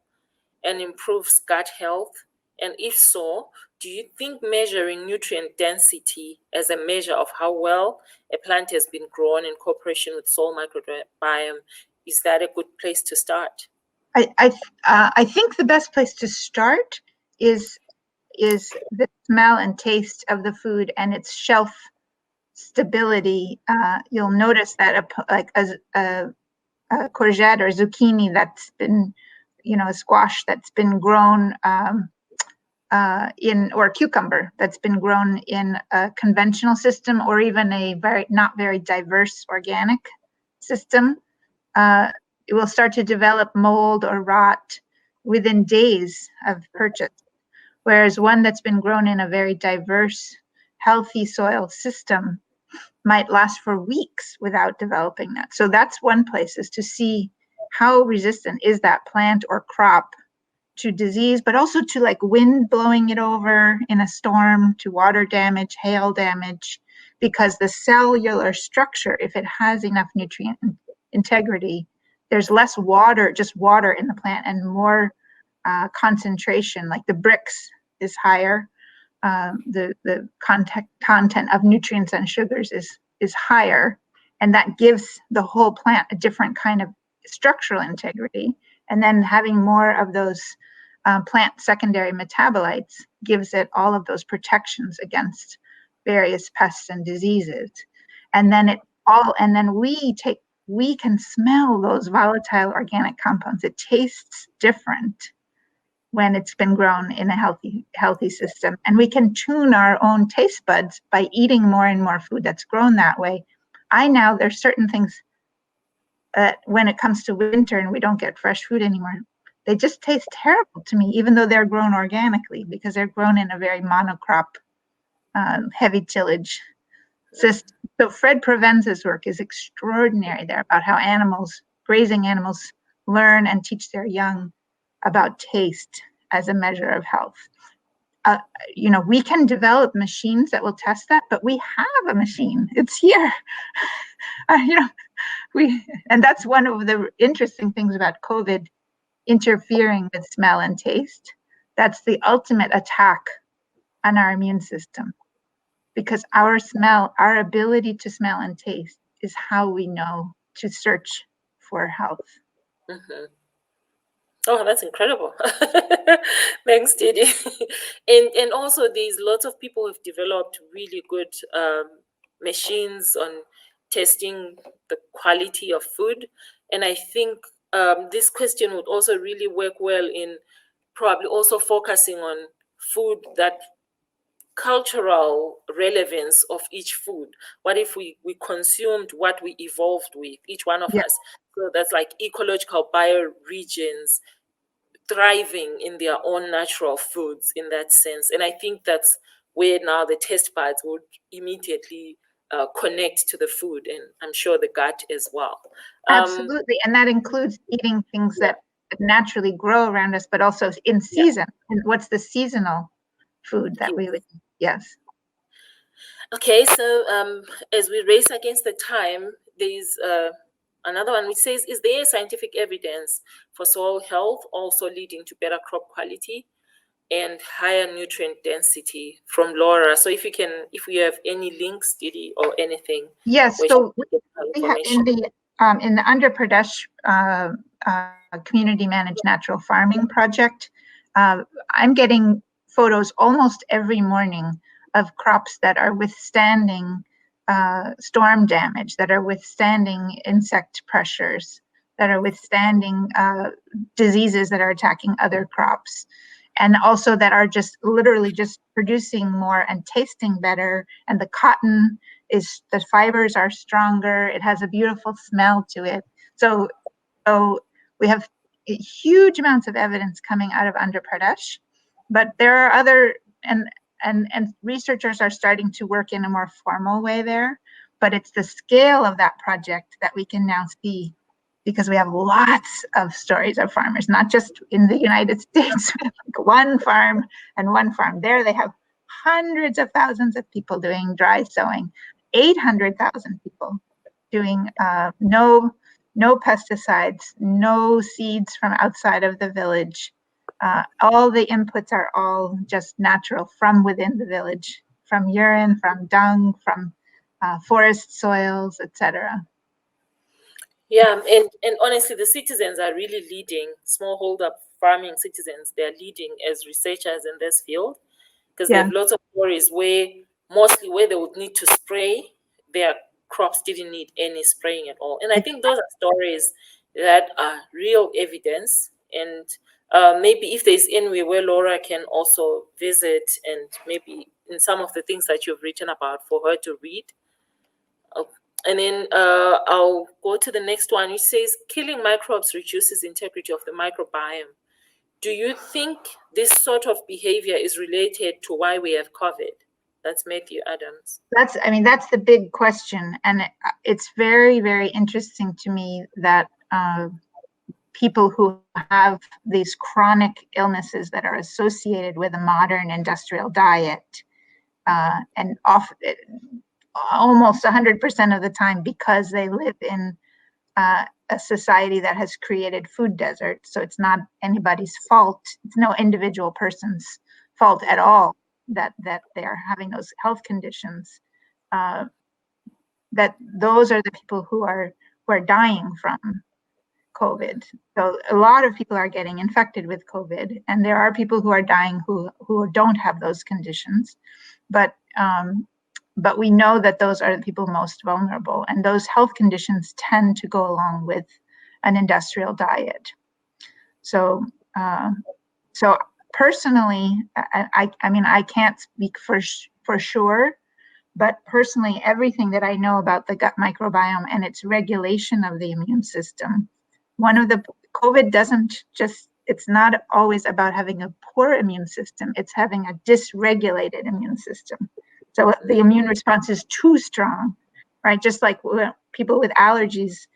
and improves gut health? And if so, do you think measuring nutrient density as a measure of how well a plant has been grown in cooperation with soil microbiome, is that a good place to start? I think the best place to start is the smell and taste of the food and its shelf stability. You'll notice that a courgette or zucchini that's been, a squash that's been grown or a cucumber that's been grown in a conventional system, or even a not very diverse organic system, it will start to develop mold or rot within days of purchase. Whereas one that's been grown in a very diverse, healthy soil system might last for weeks without developing that. So that's one place, is to see how resistant is that plant or crop to disease, but also to like wind blowing it over in a storm, to water damage, hail damage, because the cellular structure, if it has enough nutrient integrity, there's less water, just water in the plant, and more concentration, like the Brix is higher. The content of nutrients and sugars is higher, and that gives the whole plant a different kind of structural integrity. And then having more of those plant secondary metabolites gives it all of those protections against various pests and diseases. And then we can smell those volatile organic compounds. It tastes different when it's been grown in a healthy system. And we can tune our own taste buds by eating more and more food that's grown that way. There's certain things that when it comes to winter and we don't get fresh food anymore, they just taste terrible to me, even though they're grown organically, because they're grown in a very monocrop, heavy tillage system. So Fred Provenz's work is extraordinary there, about how grazing animals learn and teach their young about taste as a measure of health. We can develop machines that will test that, but we have a machine. It's here. And that's one of the interesting things about COVID interfering with smell and taste. That's the ultimate attack on our immune system, because our ability to smell and taste is how we know to search for health. Mm-hmm. Oh, that's incredible. Thanks, Didi. And also there's lots of people who've developed really good machines on testing the quality of food. And I think this question would also really work well in probably also focusing on food, that cultural relevance of each food. What if we consumed what we evolved with, each one of us? So that's like ecological bioregions thriving in their own natural foods in that sense. And I think that's where now the taste buds would immediately connect to the food, and I'm sure the gut as well. Absolutely. And that includes eating things that naturally grow around us, but also in season. And what's the seasonal food that we would eat? Yes. Okay, so as we race against the time, there's another one which says, is there scientific evidence for soil health also leading to better crop quality and higher nutrient density? From Laura. So if you have any links, Didi, or anything. Yes, so we have in the Andhra Pradesh community managed natural farming project, I'm getting photos almost every morning of crops that are withstanding storm damage, that are withstanding insect pressures, that are withstanding diseases that are attacking other crops, and also that are just literally just producing more and tasting better. And the cotton the fibers are stronger. It has a beautiful smell to it. So we have huge amounts of evidence coming out of Andhra Pradesh, but there are other, and researchers are starting to work in a more formal way there, but it's the scale of that project that we can now see, because we have lots of stories of farmers, not just in the United States. We have like one farm and one farm. There they have hundreds of thousands of people doing dry sowing, 800,000 people doing no pesticides, no seeds from outside of the village. All the inputs are all just natural from within the village, from urine, from dung, from forest soils, etc. Yeah, and honestly, the citizens are really leading. Smallholder farming citizens, they're leading as researchers in this field, because they have lots of stories where mostly where they would need to spray, their crops didn't need any spraying at all. And I think those are stories that are real evidence. And maybe if there's anywhere where Laura can also visit, and maybe in some of the things that you've written about for her to read. And then I'll go to the next one, which says, killing microbes reduces integrity of the microbiome. Do you think this sort of behavior is related to why we have COVID? That's Matthew Adams. That's the big question. And it's very, very interesting to me that people who have these chronic illnesses that are associated with a modern industrial diet, and often almost 100% of the time, because they live in a society that has created food deserts. So it's not anybody's fault. It's no individual person's fault at all that they are having those health conditions. That those are the people who are dying from COVID. So a lot of people are getting infected with COVID, and there are people who are dying who don't have those conditions. But we know that those are the people most vulnerable, and those health conditions tend to go along with an industrial diet. So personally, I can't speak for sure, but personally, everything that I know about the gut microbiome and its regulation of the immune system, COVID doesn't just, it's not always about having a poor immune system, it's having a dysregulated immune system. So the immune response is too strong, right? Just like people with allergies,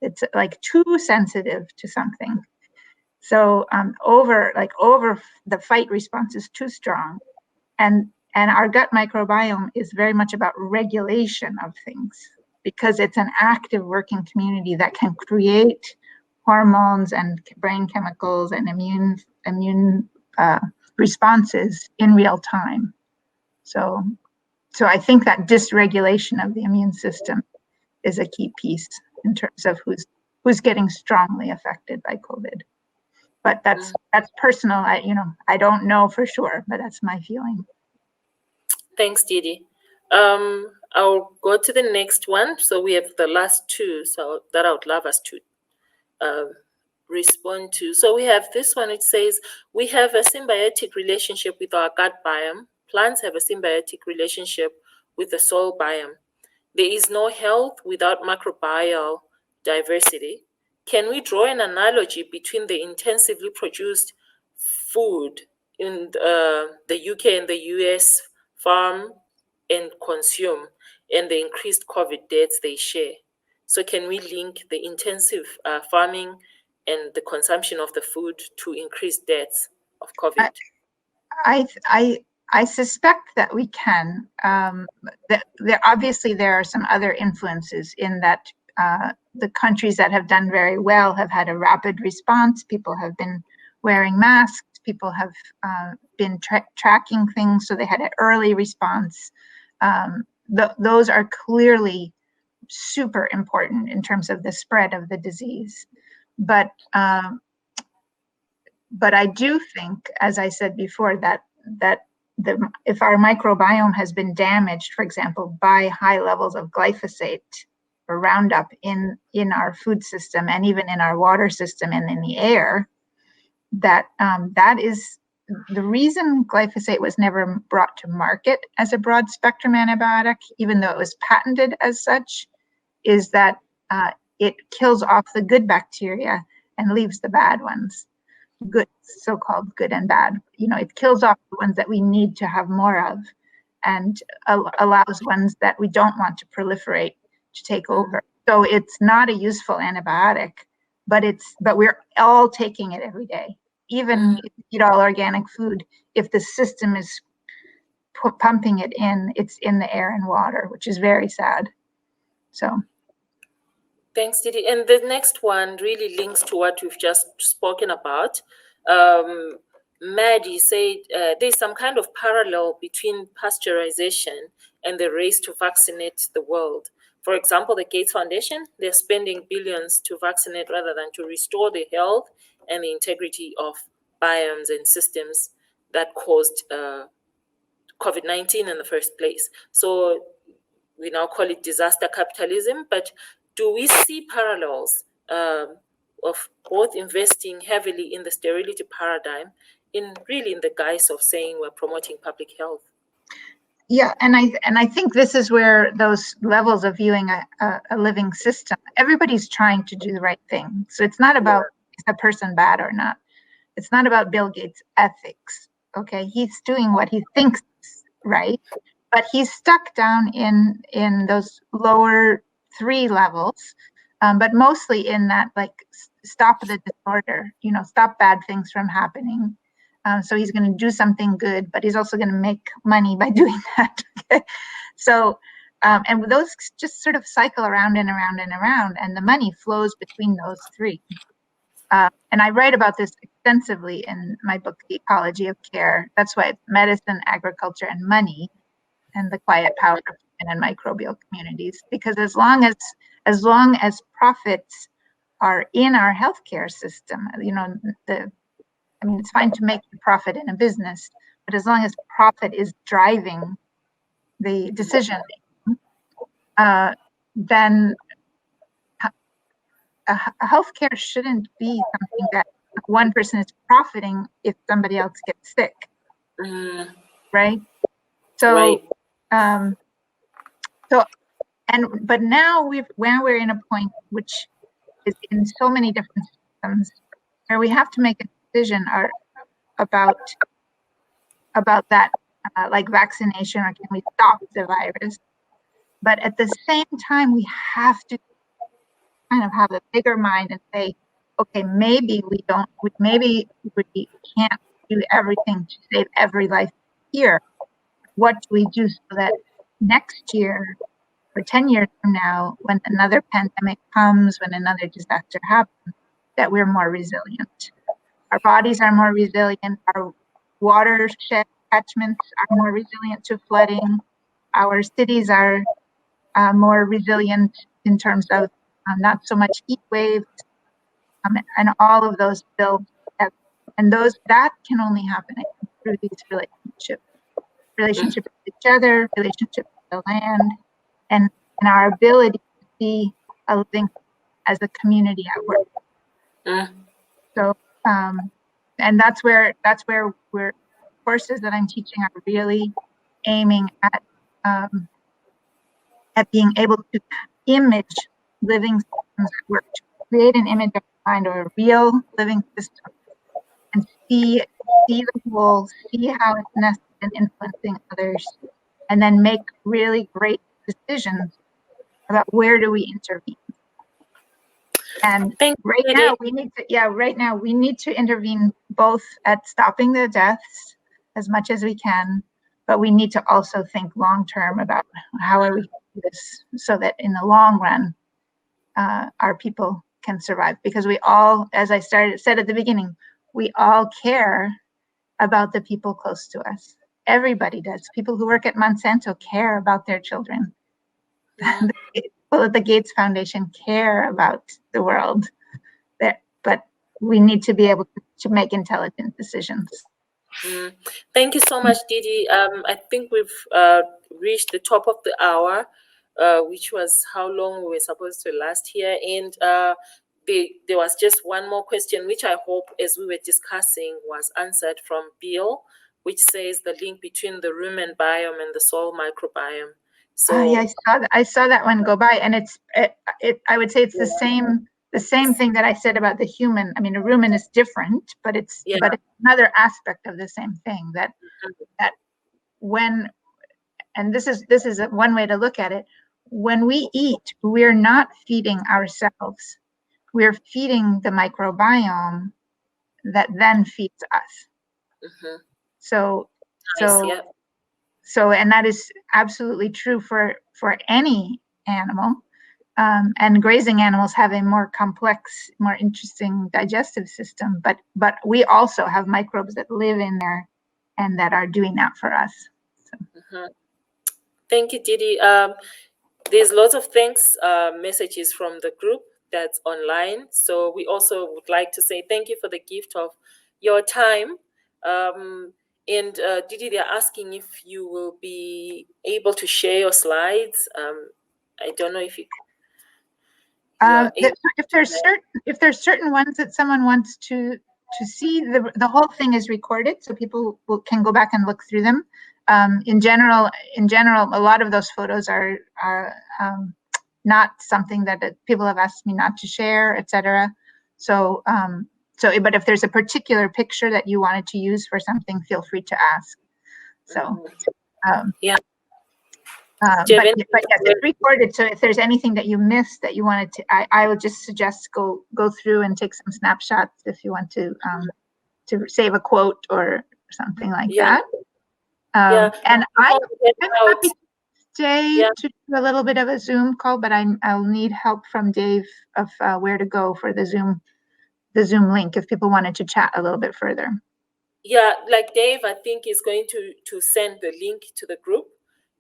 it's like too sensitive to something. So over the fight response is too strong, and our gut microbiome is very much about regulation of things, because it's an active working community that can create hormones and brain chemicals and immune responses in real time. So I think that dysregulation of the immune system is a key piece in terms of who's getting strongly affected by COVID. But that's personal. I don't know for sure, but that's my feeling. Thanks, Didi. I'll go to the next one. So we have the last two, so that I would love us to respond to. So we have this one. It says, we have a symbiotic relationship with our gut biome. Plants have a symbiotic relationship with the soil biome. There is no health without microbial diversity. Can we draw an analogy between the intensively produced food in the UK and the US farm and consume, and the increased COVID deaths they share? So can we link the intensive farming and the consumption of the food to increased deaths of COVID? I suspect that we can. That there are some other influences in that. The countries that have done very well have had a rapid response. People have been wearing masks. People have been tracking things, so they had an early response. Those are clearly super important in terms of the spread of the disease. But I do think, as I said before, that if our microbiome has been damaged, for example, by high levels of glyphosate or Roundup in our food system and even in our water system and in the air, that is the reason glyphosate was never brought to market as a broad spectrum antibiotic, even though it was patented as such, is that it kills off the good bacteria and leaves the bad ones. Good, so-called good and bad. It kills off the ones that we need to have more of, and allows ones that we don't want to proliferate to take over. So it's not a useful antibiotic, but we're all taking it every day. Even if you eat all organic food, if the system is pumping it in, it's in the air and water, which is very sad. So. Thanks, Didi. And the next one really links to what we've just spoken about. Maddie said there's some kind of parallel between pasteurization and the race to vaccinate the world. For example, the Gates Foundation, they're spending billions to vaccinate rather than to restore the health and the integrity of biomes and systems that caused COVID-19 in the first place. So we now call it disaster capitalism, but do we see parallels of both investing heavily in the sterility paradigm in the guise of saying we're promoting public health? Yeah, and I think this is where those levels of viewing a living system, everybody's trying to do the right thing. So it's not about is a person bad or not. It's not about Bill Gates' ethics. Okay, he's doing what he thinks is right, but he's stuck down in those lower 3 levels, but mostly in that, like, stop the disorder, stop bad things from happening. So he's going to do something good, but he's also going to make money by doing that. Okay? So, and those just sort of cycle around and around and around, and the money flows between those 3. And I write about this extensively in my book, The Ecology of Care. That's why it's medicine, agriculture, and money, and the quiet power of human and microbial communities. Because as long as profits are in our healthcare system, it's fine to make a profit in a business, but as long as profit is driving the decision, then healthcare shouldn't be something that one person is profiting if somebody else gets sick, right? So, right. But now we're in a point which is in so many different systems where we have to make a decision about that, like vaccination, or can we stop the virus? But at the same time, we have to kind of have a bigger mind and say, okay, maybe maybe we can't do everything to save every life here. What do we do so that next year or 10 years from now, when another pandemic comes, when another disaster happens, that we're more resilient? Our bodies are more resilient. Our watershed catchments are more resilient to flooding. Our cities are more resilient in terms of not so much heat waves, and all of those build together. And that can only happen through these relationships with each other, relationship with the land, and our ability to see a living as a community at work. So, and that's where courses that I'm teaching are really aiming at being able to image living systems at work, to create an image of mind or a real living system, and see the whole, see how it's nested and influencing others, and then make really great decisions about where do we intervene. And right now we need to intervene both at stopping the deaths as much as we can, but we need to also think long term about how are we going to do this so that in the long run our people can survive, because we all, as I said at the beginning, we all care about the people close to us. Everybody does. People who work at Monsanto care about their children. People at the Gates Foundation care about the world, but we need to be able to make intelligent decisions. Thank you so much, Didi. I think we've reached the top of the hour, which was how long we were supposed to last here. And there was just one more question, which I hope, as we were discussing, was answered from Bill, which says the link between the rumen biome and the soil microbiome. So yeah, I saw that one go by, and I would say it's the same thing that I said about the human. I mean, a rumen is different, but it's another aspect of the same thing, that when, and this is one way to look at it, when we eat, we're not feeding ourselves. We're feeding the microbiome that then feeds us. So and that is absolutely true for any animal. And grazing animals have a more complex, more interesting digestive system, but we also have microbes that live in there and that are doing that for us. So. Thank you, Didi. There's lots of thanks messages from the group that's online. So we also would like to say thank you for the gift of your time. And Didi, they're asking if you will be able to share your slides. I don't know if you. If there's certain ones that someone wants to see, the whole thing is recorded, so people can go back and look through them. In general, a lot of those photos are not something that people have asked me not to share, etc. So, but if there's a particular picture that you wanted to use for something, feel free to ask. So, but yes, it's recorded. So if there's anything that you missed that you wanted to, I would just suggest go through and take some snapshots if you want to save a quote or something like that. And I'm happy to stay to do a little bit of a Zoom call, but I'll need help from Dave of where to go for the Zoom link if people wanted to chat a little bit further. Yeah, like Dave, I think is going to send the link to the group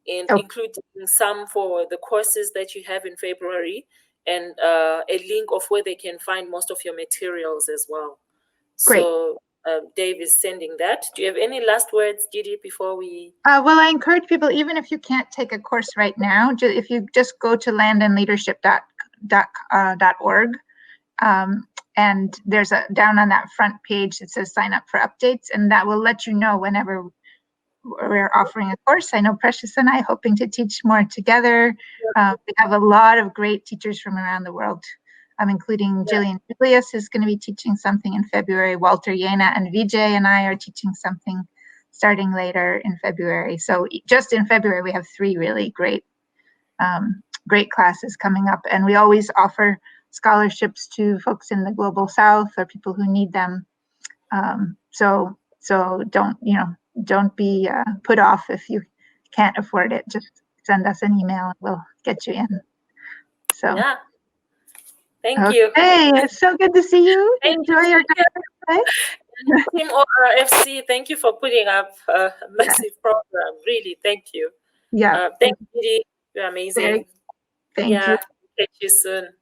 and include some for the courses that you have in February, and a link of where they can find most of your materials as well. Great. So Dave is sending that. Do you have any last words, Didi, before we? Well, I encourage people, even if you can't take a course right now, if you just go to landandleadership.org, and there's down on that front page that says sign up for updates, and that will let you know whenever we're offering a course. I know Precious and I hoping to teach more together. We have a lot of great teachers from around the world, including Jillian Julius is going to be teaching something in February. Walter Yena and Vijay and I are teaching something starting later in February. So just in February, we have 3 really great classes coming up. And we always offer scholarships to folks in the global south or people who need them. So don't be put off if you can't afford it. Just send us an email and we'll get you in. So yeah. Thank you. Hey, it's so good to see you. Enjoy your day. Team ORFC, thank you for putting up a massive program. Really, thank you. Yeah. Thank you, Didi. You're amazing. Thank you. Catch you soon.